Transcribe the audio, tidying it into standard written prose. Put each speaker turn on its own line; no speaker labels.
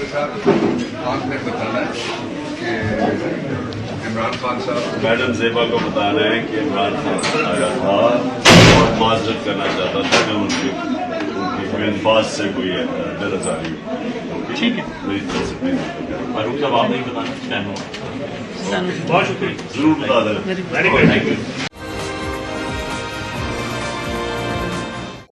आपने बताना है कि इमरान खान साहब
मैडम जेबा को बता रहे हैं कि इमरान खान आया था और माजरत करना चाहता था कि उनकी अल्फाज से कोई बेरजारी। ठीक है, मेरी तरफ से फारूक साहब आप नहीं बताना, बहुत शुक्रिया, जरूर बता दें।